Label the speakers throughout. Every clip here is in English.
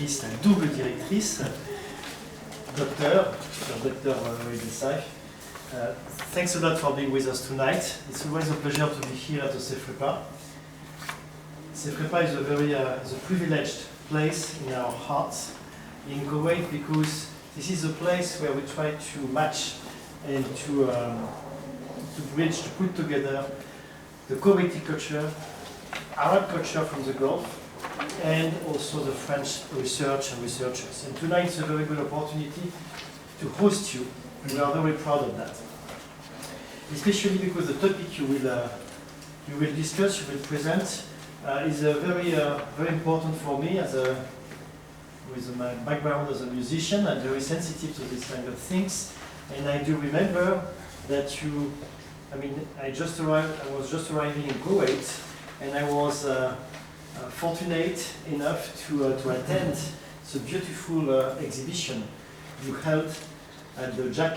Speaker 1: La double directrice, Dr. Waleed ALSAIF. Thanks a lot for being with us tonight. It's always a pleasure to be here at the CEFREPA. CEFREPA is a privileged place in our hearts in Kuwait because this is a place where we try to match and to bridge, to put together the Kuwaiti culture, Arab culture from the Gulf, and also the French research and researchers. And tonight is a very good opportunity to host you, and we are very proud of that. Especially because the topic you will discuss, you will present, is very important for me with my background as a musician. I'm very sensitive to these kind of things, and I do remember that I was just arriving in Kuwait, and I was fortunate enough to attend the beautiful exhibition you held at the JAC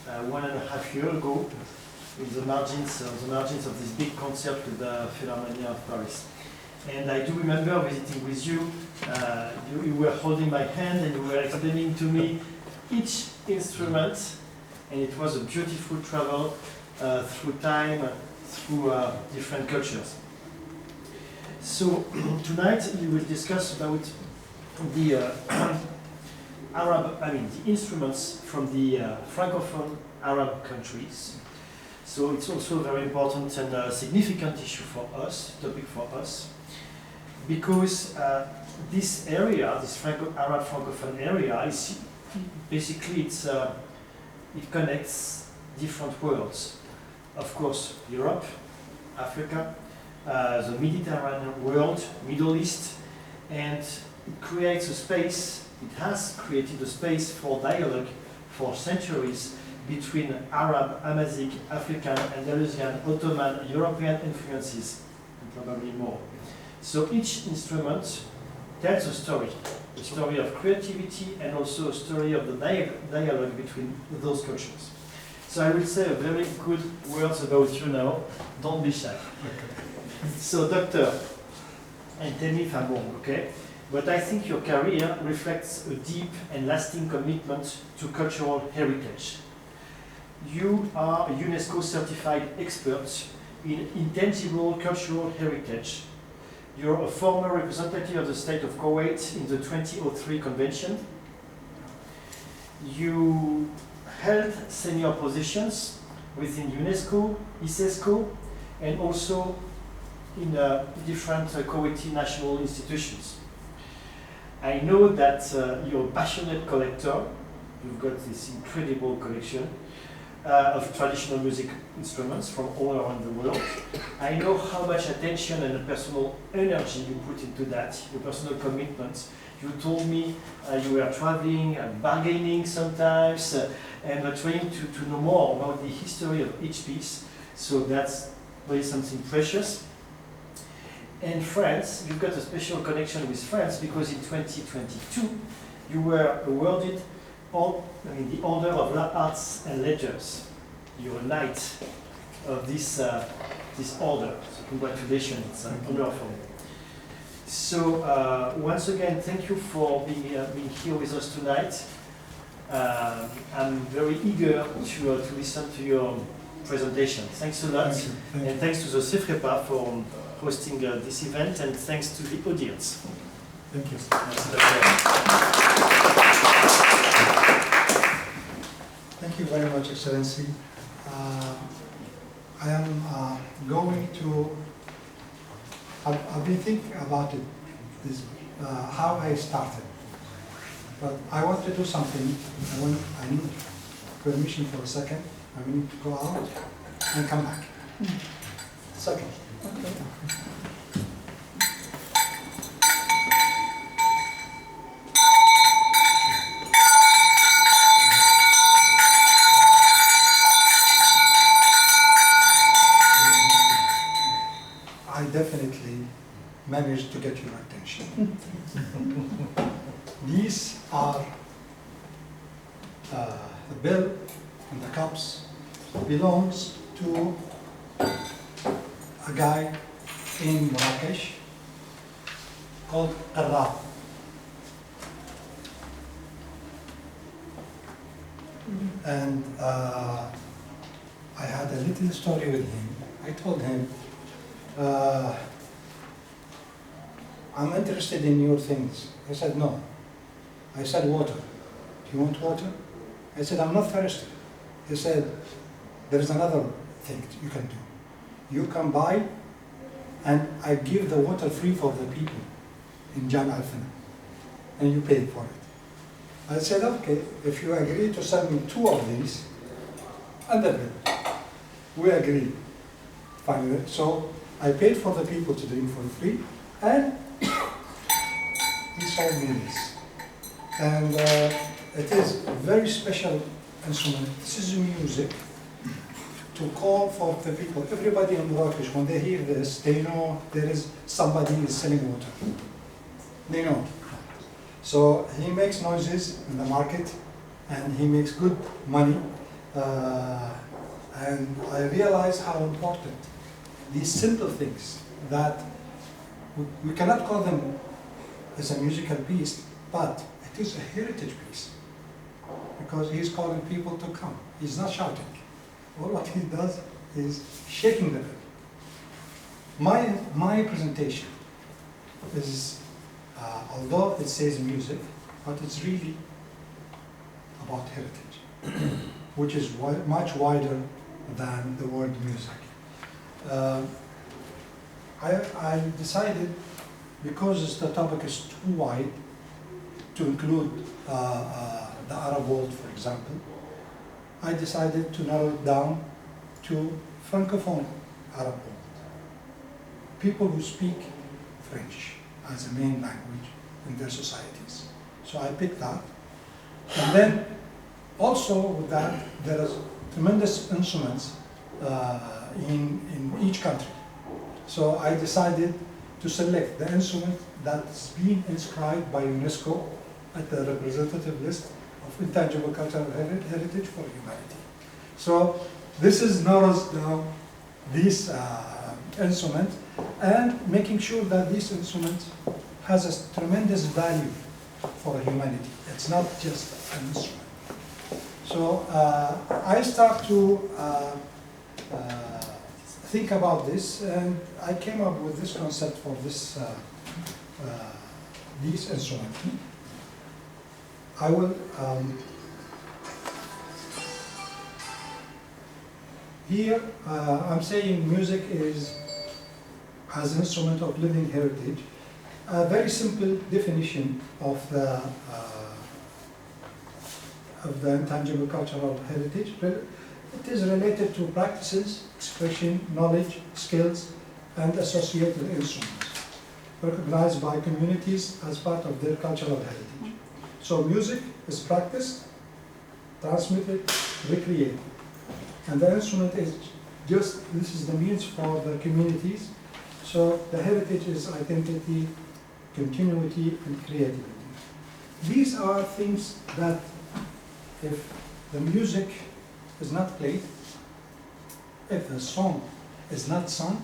Speaker 1: 1.5 years ago in the margins of this big concert with the Philharmonie of Paris. And I do remember visiting with you. You were holding my hand and you were explaining to me each instrument, and it was a beautiful travel through time, through different cultures. So tonight we will discuss about the the instruments from the Francophone Arab countries. So it's also a very important and significant issue for us, topic for us, because this area, this Arab Francophone area, is basically it connects different worlds. Of course, Europe, Africa, the Mediterranean world, Middle East, and it creates a space, it has created a space for dialogue for centuries between Arab, Amazigh, African, Andalusian, Ottoman, European influences, and probably more. So each instrument tells a story of creativity and also a story of the dialogue between those cultures. So I will say a very good words about you now, don't be shy. So, Doctor, and tell me if I'm wrong, okay? But I think your career reflects a deep and lasting commitment to cultural heritage. You are a UNESCO certified expert in intangible cultural heritage. You're a former representative of the state of Kuwait in the 2003 convention. You held senior positions within UNESCO, ISESCO, and also in different Kuwaiti national institutions. I know that you're a passionate collector. You've got this incredible collection of traditional music instruments from all around the world. I know how much attention and personal energy you put into that, your personal commitment. You told me you were traveling and bargaining sometimes and trying to know more about the history of each piece. So that's really something precious. And France, you've got a special connection with France because in 2022 you were awarded the Order of Arts and Letters. You're a knight of this order. So congratulations, it's an honor for me. So once again, thank you for being here with us tonight. I'm very eager to listen to your presentation. Thanks a lot, and thanks to the CEFREPA for hosting this event, and thanks to the audience.
Speaker 2: Thank you. Thank you very much, Excellency. I am going to. I've been thinking about it, how I started, but I want to do something. I need permission for a second. I need to go out and come back. Second. Okay. I definitely managed to get your attention. These are the bill and the cups belongs to a guy in Marrakesh called Arab. and I had a little story with him. I told him, I'm interested in your things. He said, no. I said, water. Do you want water? I said, I'm not thirsty. He said, there is another thing you can do. You come by and I give the water free for the people in Jam Al-Fana, and you pay for it. I said, okay, if you agree to send me 2 of these, and then we agreed. Finally, so I paid for the people to drink for free, and he sold me this. And it is a very special instrument. This is music to call for the people. Everybody in Morocco, when they hear this, they know there is somebody is selling water. They know. So he makes noises in the market, and he makes good money. And I realize how important these simple things that we cannot call them as a musical piece, but it is a heritage piece, because he's calling people to come. He's not shouting. All what he does is shaking the bell. My presentation is, although it says music, but it's really about heritage, which is much wider than the word music. I decided, because the topic is too wide, to include the Arab world, for example, I decided to narrow it down to Francophone Arab world. People who speak French as a main language in their societies. So I picked that. And then also with that, there is tremendous instruments in each country. So I decided to select the instrument that's been inscribed by UNESCO at the Representative List of Intangible Cultural Heritage for Humanity. So this is narrows down this instrument, and making sure that this instrument has a tremendous value for humanity. It's not just an instrument. So I start to think about this, and I came up with this concept for this instrument. I will here I'm saying music is as an instrument of living heritage. A very simple definition of the intangible cultural heritage. It is related to practices, expression, knowledge, skills, and associated instruments recognized by communities as part of their cultural heritage. So music is practiced, transmitted, recreated. And the instrument is just, this is the means for the communities. So the heritage is identity, continuity, and creativity. These are things that if the music is not played, if the song is not sung,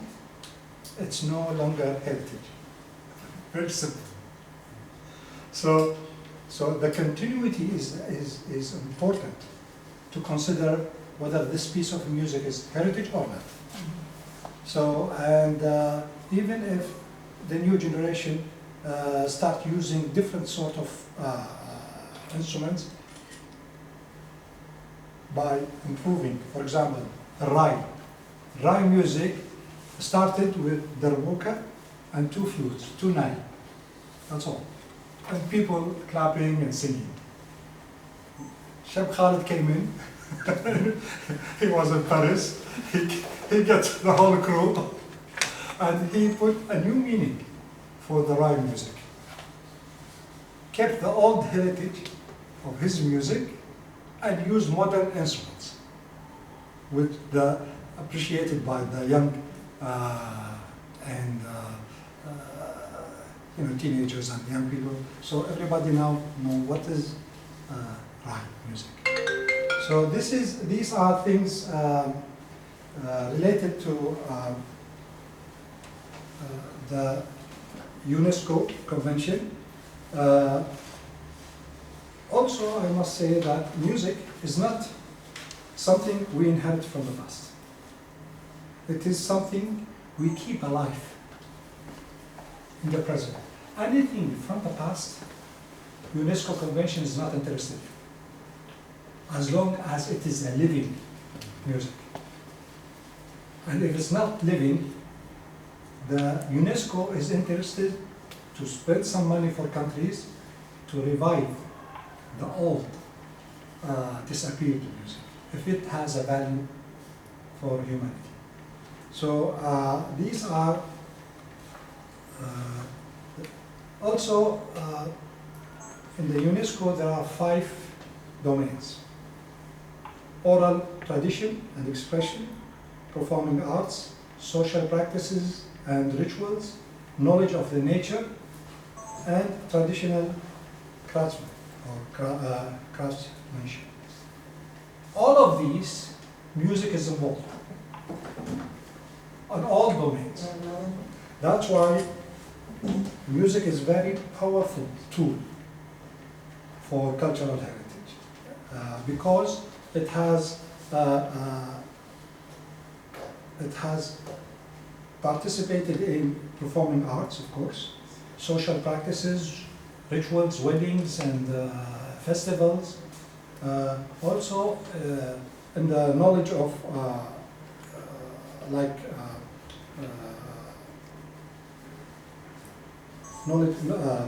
Speaker 2: it's no longer heritage. Very simple. So the continuity is important to consider whether this piece of music is heritage or not. So, and even if the new generation start using different sort of instruments by improving, for example, Rai. Rai music started with darbuka and 2 flutes, 2 nai. That's all. And people clapping and singing. Shab Khalid came in. He was in Paris. He gets the whole crew, and he put a new meaning for the Rai music. Kept the old heritage of his music and used modern instruments, which the appreciated by the young and teenagers and young people. So everybody now know what is Rai music. So these are things related to the UNESCO Convention. Also, I must say that music is not something we inherit from the past. It is something we keep alive in the present. Anything from the past, UNESCO Convention is not interested in, as long as it is a living music. And if it's not living, the UNESCO is interested to spend some money for countries to revive the old, disappeared music, if it has a value for humanity. So these are also in the UNESCO there are 5 domains: oral tradition and expression, performing arts, social practices and rituals, knowledge of the nature, and traditional craftsmen or craftsmanship. All of these, music is involved on all domains. That's why music is a very powerful tool for cultural heritage, because it has participated in performing arts, of course, social practices, rituals, weddings, and festivals. Also, in the knowledge of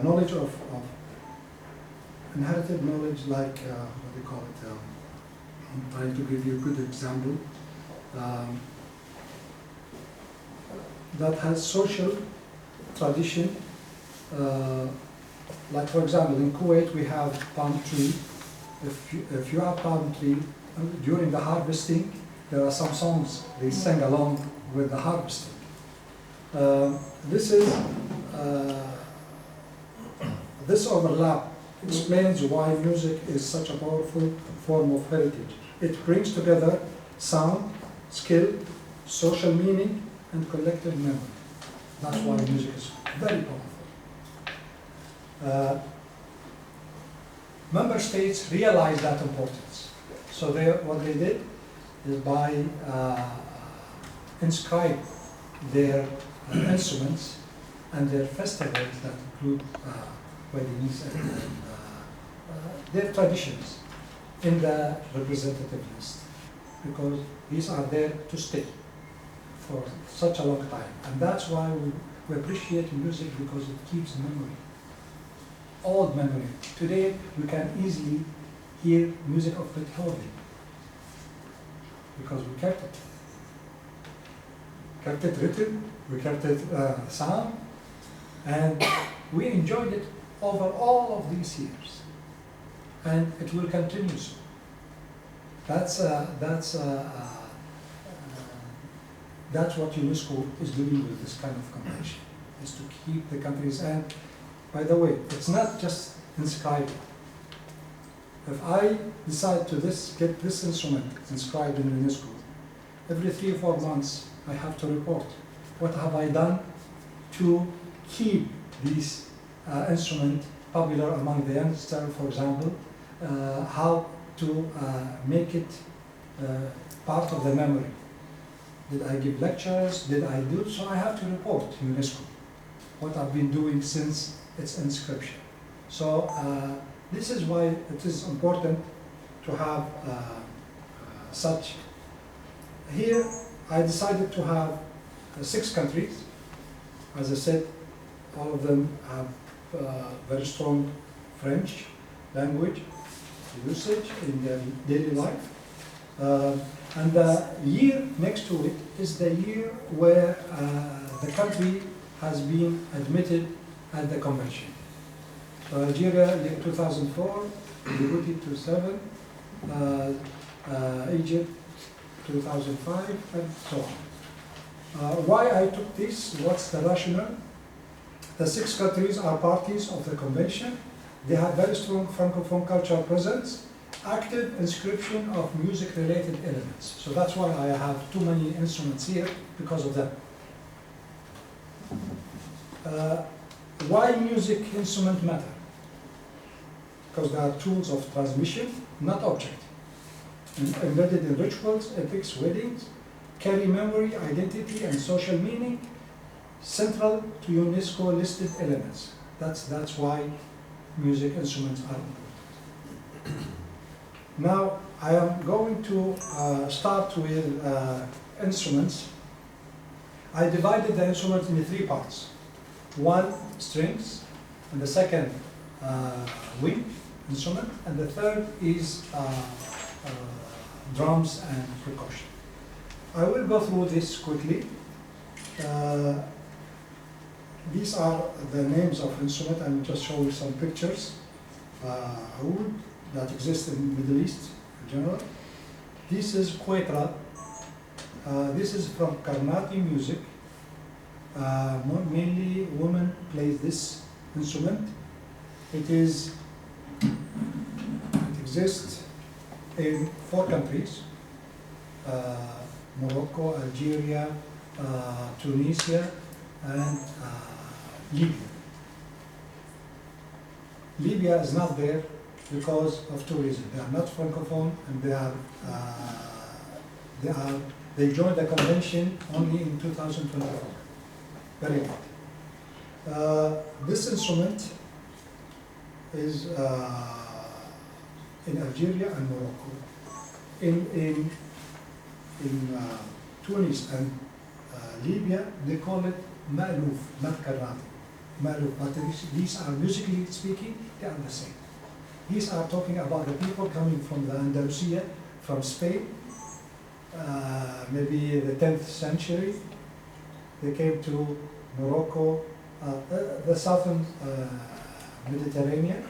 Speaker 2: knowledge of inherited knowledge, like what do you call it? I'm trying to give you a good example. That has social tradition. Like for example, in Kuwait we have palm tree. If you have palm tree, during the harvesting, there are some songs they sing along with the harvesting. This overlap explains why music is such a powerful form of heritage. It brings together sound, skill, social meaning, and collective memory. That's why music is very powerful. Member states realize that importance. So what they did is by inscribe their instruments and their festivals that include weddings and their traditions in the representative list, because these are there to stay for such a long time. And that's why we appreciate music, because it keeps memory, old memory. Today we can easily hear music of Beethoven because we kept it written, we kept it sound, and we enjoyed it over all of these years, and it will continue so. That's what UNESCO is doing with this kind of convention, is to keep the countries. And by the way, it's not just inscribed. If I decide to get this instrument inscribed in UNESCO, every 3 or 4 months I have to report what have I done to keep these instrument popular among the youngsters, for example, how to make it part of the memory. Did I give lectures? Did I do? So I have to report to UNESCO what I've been doing since its inscription. So this is why it is important to have such. Here I decided to have 6 countries. As I said, all of them have very strong French language usage in their daily life. And the year next to it is the year where the country has been admitted at the convention. So Algeria, year 2004, Djibouti 2007, Egypt 2005, and so on. Why I took this, what's the rationale? The 6 countries are parties of the convention. They have very strong Francophone cultural presence, active inscription of music-related elements. So that's why I have too many instruments here, because of them. Why music instrument matter? Because they are tools of transmission, not object. embedded in rituals, epics, weddings, carry memory, identity, and social meaning, central to UNESCO listed elements. That's why music instruments are important. Now, I am going to start with instruments. I divided the instruments into 3 parts. One, strings, and the second, wind instrument, and the third is drums and percussion. I will go through this quickly. These are the names of instruments. I will just show you some pictures. Oud that exists in the Middle East in general. This is Quetra. This is from Carnati music. Mainly women play this instrument. It exists in 4 countries: Morocco, Algeria, Tunisia, and Libya. Libya is not there because of 2 reasons. They are not Francophone, and they joined the convention only in 2024. Very good. This instrument is in Algeria and Morocco. In Tunis and Libya, they call it ma'luf, not karnati. Ma'luf, but these are musically speaking, they are the same. These are talking about the people coming from the Andalusia, from Spain, maybe the 10th century. They came to Morocco, the southern Mediterranean.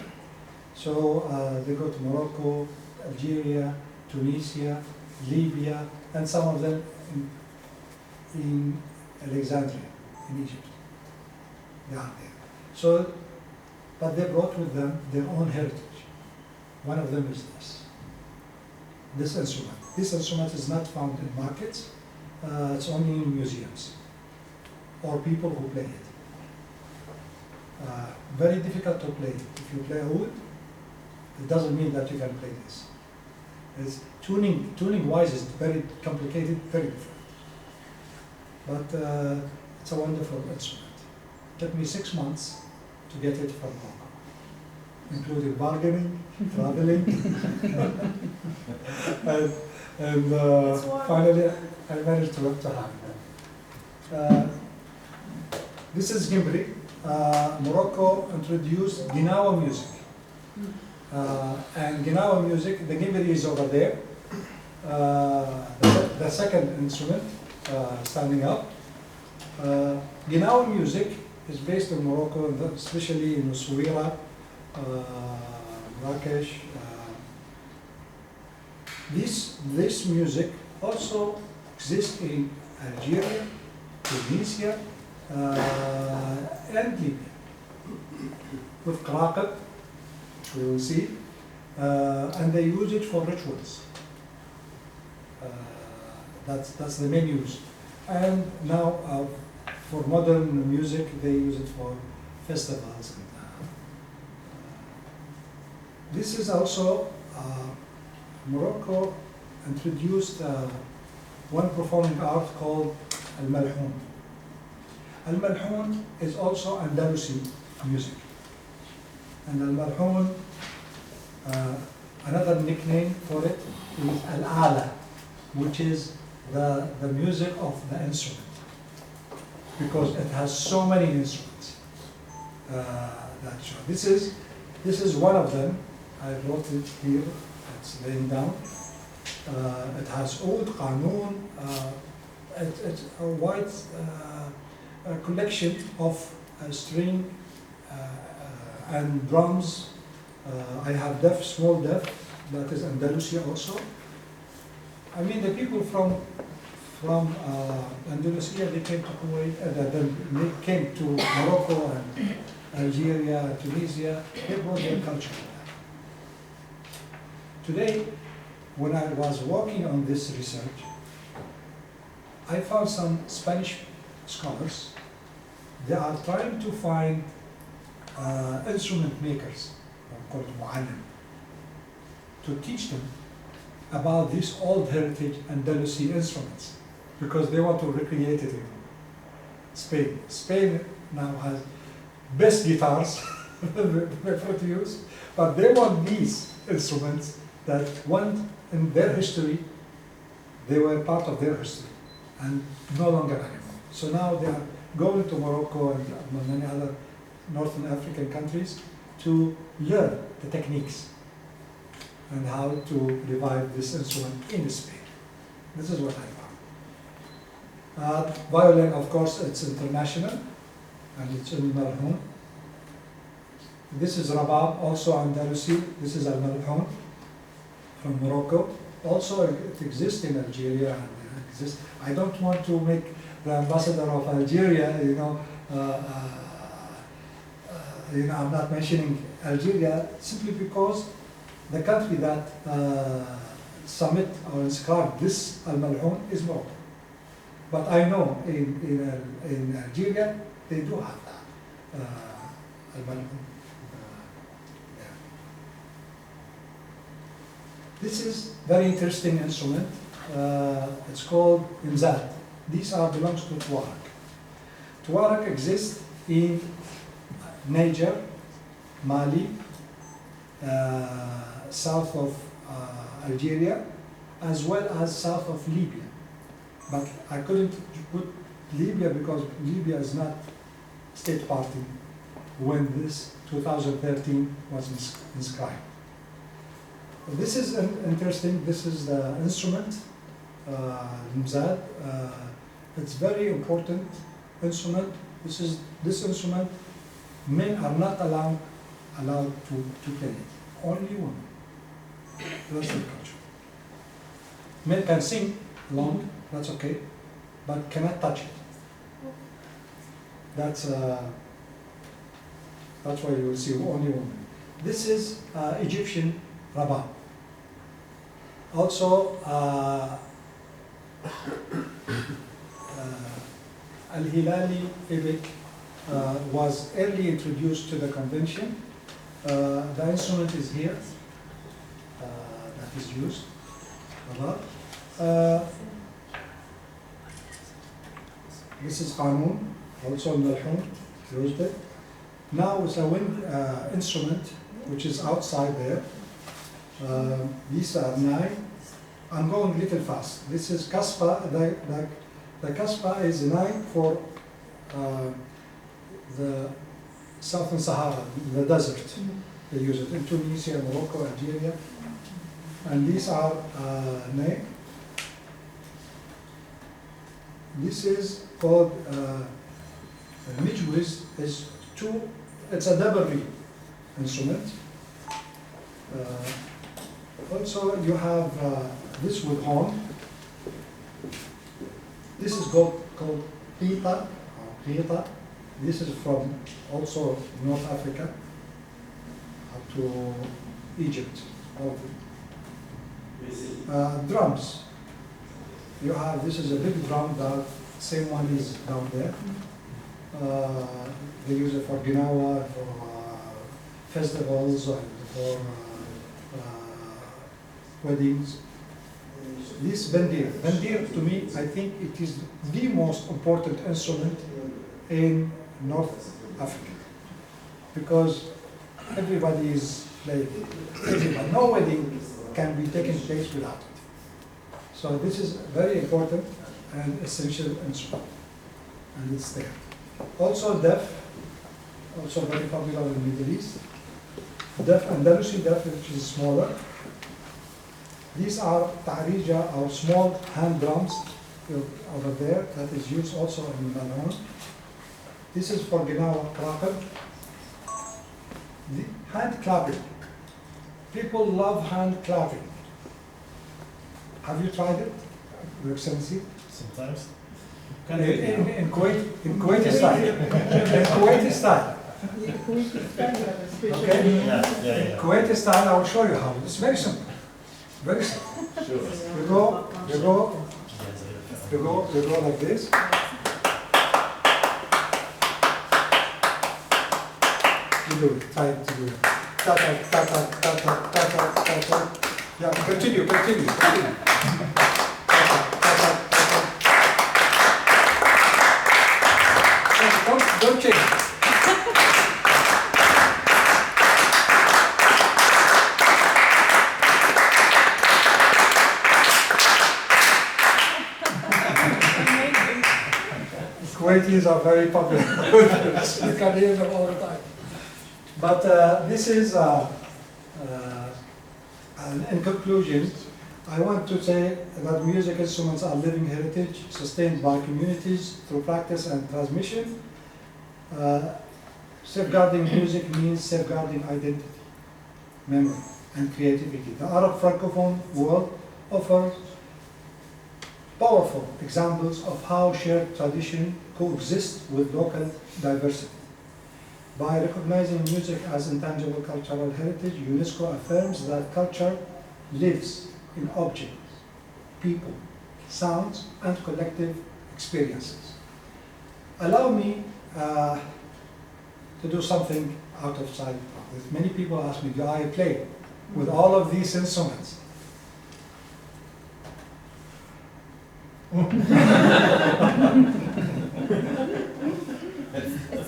Speaker 2: So they go to Morocco, Algeria, Tunisia, Libya, and some of them in Alexandria, in Egypt. They are there. So, but they brought with them their own heritage. One of them is this instrument. This instrument is not found in markets. It's only in museums or people who play it. Very difficult to play. If you play oud, it doesn't mean that you can play this. It's tuning wise is very complicated, very different. But it's a wonderful instrument. It took me 6 months to get it from Hong Kong, including bargaining, traveling, and finally I managed to have it. This is Gimbri. Morocco introduced Ginawa music. And Ginawa music, the Gimbri is over there. The second instrument, standing up. Ginawa music is based in Morocco, especially in Essaouira, Marrakesh. This music also exists in Algeria, Tunisia, and Libya. With Qaraqat, we will see, and they use it for rituals. That's the main use. And now for modern music, they use it for festivals. This is also Morocco introduced one performing art called Al-Malhoun. Al-Malhoun is also Andalusi music. And Al-Malhoun, another nickname for it is Al-Ala, which is the music of the instrument, because it has so many instruments. This is one of them. I wrote it here. It's laying down. It has oud, qanoon. It's a wide collection of string and drums. I have small deaf, that is Andalusia also. I mean, the people from Andalusia, they came to Kuwait, they came to Morocco and Algeria, Tunisia. They brought their culture. Today, when I was working on this research, I found some Spanish scholars. They are trying to find instrument makers, called mu'allim, to teach them about these old heritage Andalusi instruments because they want to recreate it in Spain. Spain now has best guitars to use, but they want these instruments that one in their history, they were part of their history and no longer anymore. So now they are going to Morocco and many other Northern African countries to learn the techniques and how to revive this instrument in Spain. This is what I found. Violin, of course, it's international and it's in Malhoun. This is Rabab, also Andalusi. This is Al-Malhoun from Morocco. Also, it exists in Algeria. And it exists. I don't want to make the ambassador of Algeria, I'm not mentioning Algeria simply because the country that submit or inscribed this Al-Malhoun is Morocco. But I know in Algeria, they do have that Al-Malhoun. This is very interesting instrument. It's called imzad. These belongs to Tuareg. Tuareg exists in Niger, Mali, south of Algeria, as well as south of Libya. But I couldn't put Libya because Libya is not state party when this 2013 was inscribed. This is interesting. This is the instrument, Mzad. It's very important instrument. This instrument. Men are not allowed to play it. Only women. That's the culture. Men can sing along. That's okay, but cannot touch it. That's why you will see only women. This is Egyptian Rabab. Also, Al-Hilali Ibik was early introduced to the convention. The instrument is here, that is used. This is Qanun, also Malhoun, used it. Now it's a wind instrument which is outside there. These are 9. I'm going a little fast. This is Kaspa. The Kaspa is 9 for the Southern Sahara, the desert. They use it in Tunisia, Morocco, Algeria. And these are 9. This is called Mijwiz. It's a double reed instrument. Also, you have this with horn. This is called Qita. This is from also North Africa up to Egypt. Drums. You have, this is a big drum, the same one is down there. They use it for Ginawa, for festivals, and for weddings. This bendir. Bendir, to me, I think it is the most important instrument in North Africa because everybody is playing it. No wedding can be taken place without it. So this is very important and essential instrument, and it's there. Also def, also very popular in the Middle East. Def, Andalusi def, which is smaller. These are ta'rija, or small hand drums over there, that is used also in Malhoun. This is for Ginawa Kraqab. The hand clapping. People love hand clapping. Have you tried it, Your Excellency?
Speaker 1: Sometimes.
Speaker 2: In Kuwaiti style. In Kuwaiti style. Okay? In Kuwaiti style, I will show you how. It's very simple. Very simple.
Speaker 1: Sure.
Speaker 2: You go like this. You do it. Try to do it. Ta ta ta ta ta ta ta ta ta ta. Yeah, Continue. Don't change. Kuwaitis are very popular. You can hear them all the time. But this is, in conclusion, I want to say that music instruments are living heritage sustained by communities through practice and transmission. Safeguarding music means safeguarding identity, memory, and creativity. The Arab Francophone world offers powerful examples of how shared tradition coexists with local diversity. By recognizing music as intangible cultural heritage, UNESCO affirms that culture lives in objects, people, sounds, and collective experiences. Allow me to do something out of sight. Many people ask me, do I play with all of these instruments?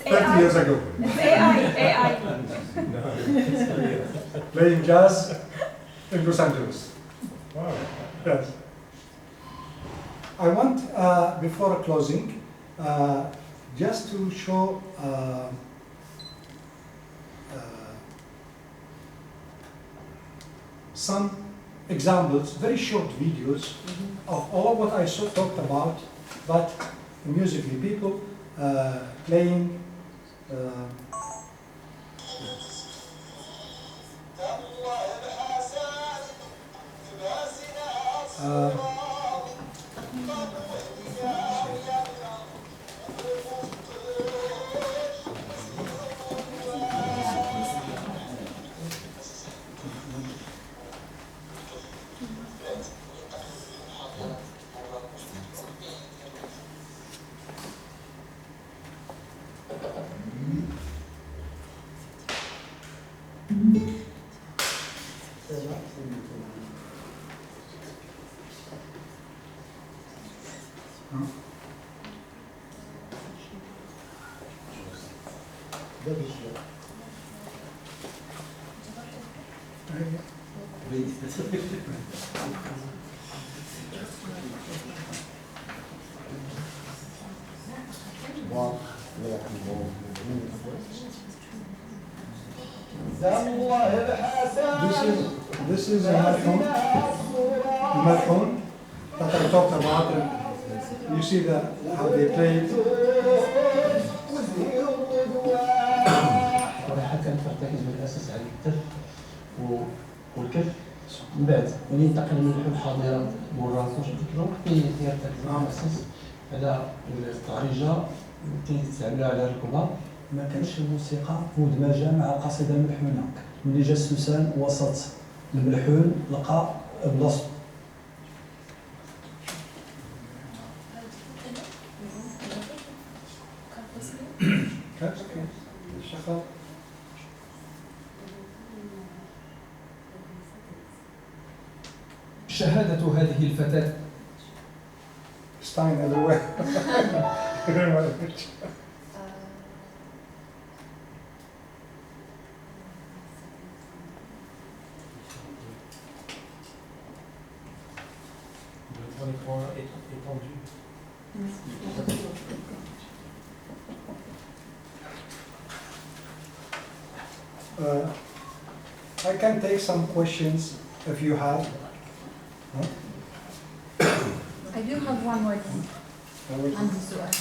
Speaker 2: 30 years ago.
Speaker 3: It's AI.
Speaker 2: Playing jazz in Los Angeles.
Speaker 1: Wow.
Speaker 2: Yes. I want, before closing, just to show some examples, very short videos of all what I talked about, but musically, people playing This is a microphone that I talked about, and you see how they play it.
Speaker 4: الصراحة كانت ترتكز بالأساس على الكتف والكف، من بعد ملي انتقل من اللحون الحاضرة مراكش ديك الوقت كيرتكز بالأساس على الطريجة، كيستعملوها على الركبة.
Speaker 5: ما كانش الموسيقى مدمجة مع القصيدة الملحونة. ملي جا السوسان وسط الملحون لقى بلاصتو.
Speaker 6: شهادة هذه الفتاة
Speaker 2: Stein everywhere. I can take some questions if you have. Huh?
Speaker 3: I do have one more thing. عندي سؤال.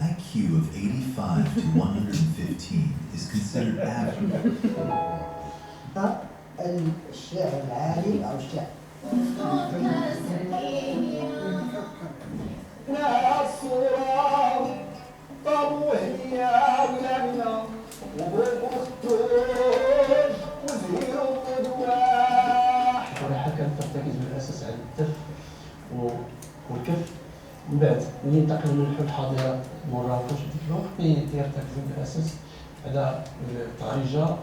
Speaker 7: IQ of 85 to 115 is considered average.
Speaker 8: الشعر العالي أو الشعر
Speaker 4: الصراحة كانت ترتكز من بعد ملي انتقل من الحلم حاضره مراكش ديك الوقت تيرتكزوا بالاساس على الطريجه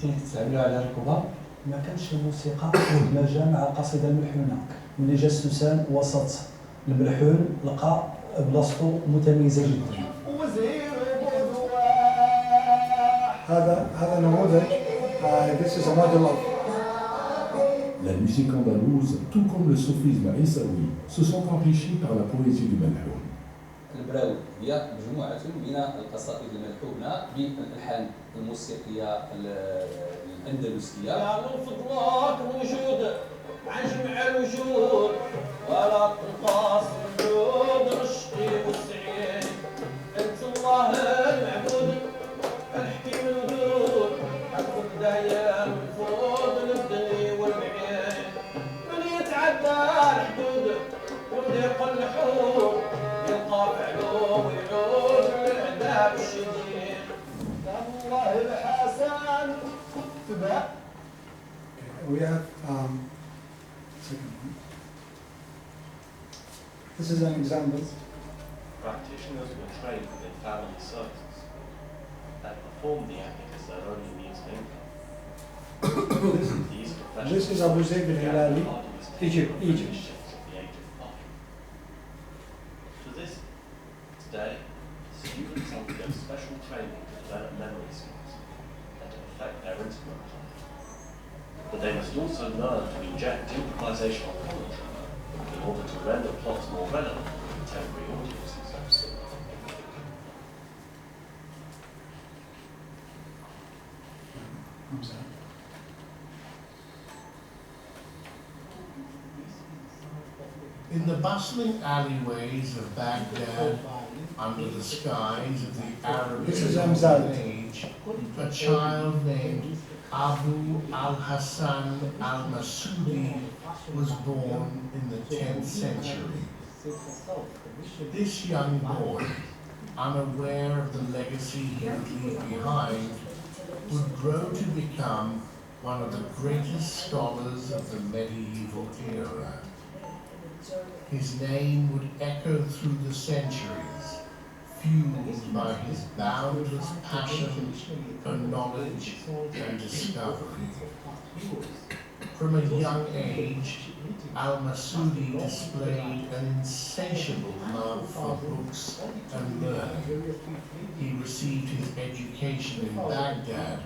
Speaker 4: اللي تستعملوا على ركوبها.
Speaker 5: ما كانش الموسيقى مدمجه مع القصيده الملحونه. ملي جا السوسان وسط الملحون لقى بلاصتو متميزه جدا.
Speaker 2: هذا نموذج. This is a model of.
Speaker 9: La musique andalouse, tout comme le soufisme issaoui, se sont enrichis par la poésie du Malhoun.
Speaker 10: البراو هي مجموعة من القصائد الملحونة بالألحان الموسيقية الأندلسية. يا من فضلك وجود عن جمع الوجود ولا تنقص وجود رشقي والسعيد. أنت الله المعبود الحكيم الودود الكل دايم الفوض للدنيا والبعيد. من يتعدى الحدود ويضيق الحدود يلقى فعله ويعود للعذاب الشديد. الله الحسن تبع.
Speaker 2: We have second one. This is an example.
Speaker 11: Practitioners were trained within family circles that performed the act as their only means of income. These professionals.
Speaker 2: This is Abu Zayd al-Hilali, Egypt.
Speaker 11: To this today, students undergo special training to develop memory skills and to perfect their instrument playing. But they must also learn to inject improvisational commentary in order to render plots more relevant to contemporary audiences.
Speaker 2: I'm sorry.
Speaker 12: In the bustling alleyways of Baghdad, under the skies of the Arab age, a child named Abu al-Hassan al-Masudi was born in the 10th century. This young boy, unaware of the legacy he would leave behind, would grow to become one of the greatest scholars of the medieval era. His name would echo through the centuries, fueled by his boundless passion for knowledge and discovery. From a young age, al-Masudi displayed an insatiable love for books and learning. He received his education in Baghdad,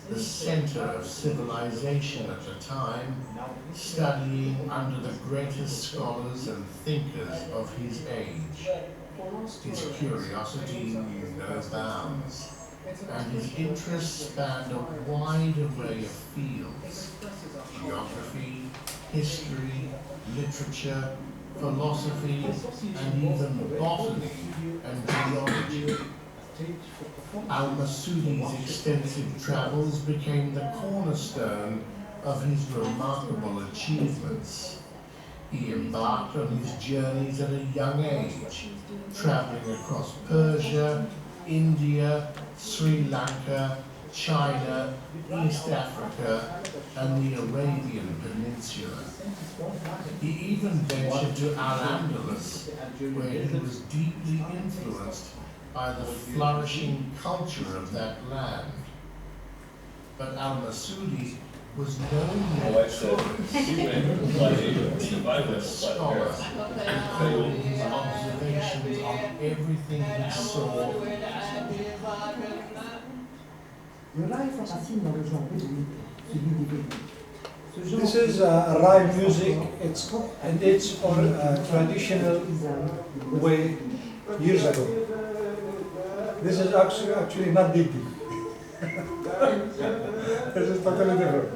Speaker 12: the center of civilization at the time, studying under the greatest scholars and thinkers of his age. His curiosity knew no bounds, and his interests spanned a wide array of fields: geography, history, literature, philosophy, and even botany and geology. Al-Masudi's extensive travels became the cornerstone of his remarkable achievements. He embarked on his journeys at a young age, traveling across Persia, India, Sri Lanka, China, East Africa, and the Arabian Peninsula. He even ventured to Al-Andalus, where he was deeply influenced by the flourishing culture of that land. But al-Masudi was no mere tourist, but a scholar who recorded his observations on everything he saw.
Speaker 8: Le live est racine dans le genre rythmique, celui des vélos.
Speaker 2: This is rhyme music. It's on a traditional way years ago. This is actually not Didi. This is totally different.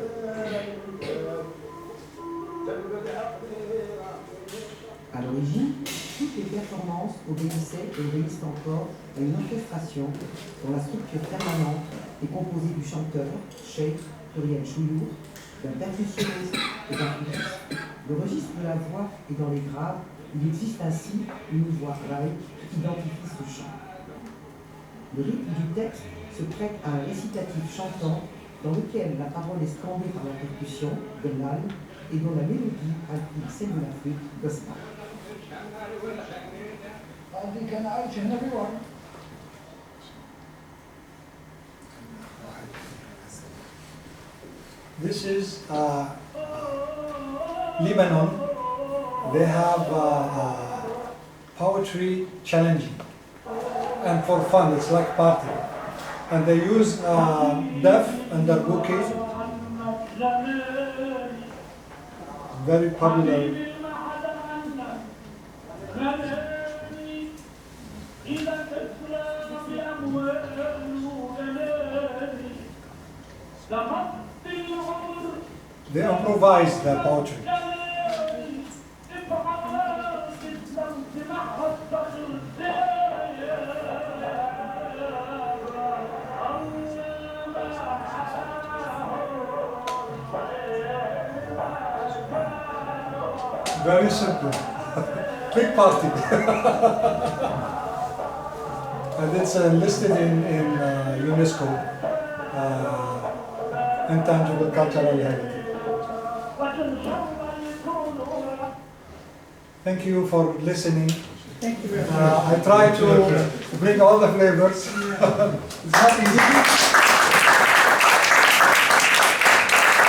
Speaker 8: À l'origine, toutes les performances obéissaient et obéissent encore à une orchestration dont la structure permanente est composée du chanteur, cheikh, pluriel chouyour, d'un percussionniste et d'un flûtiste. Le registre de la voix est dans les graves. Il existe ainsi une voix raï qui identifie ce chant. Le rythme du texte se prête à un récitatif chantant dans lequel la parole est scandée par la percussion de l'âne et dont la mélodie implique celle de la flûte gospel.
Speaker 5: هذه كان عايش هنا بيوعد.
Speaker 2: This is Lebanon. They have poetry challenging, and for fun, it's like party. And they use deaf and darbuki, very popular. They improvise their poetry. Very simple. Big party. And it's listed in UNESCO Intangible Cultural Heritage. Thank you for listening.
Speaker 8: Thank you very much.
Speaker 2: I try to bring all the flavors. It's not easy.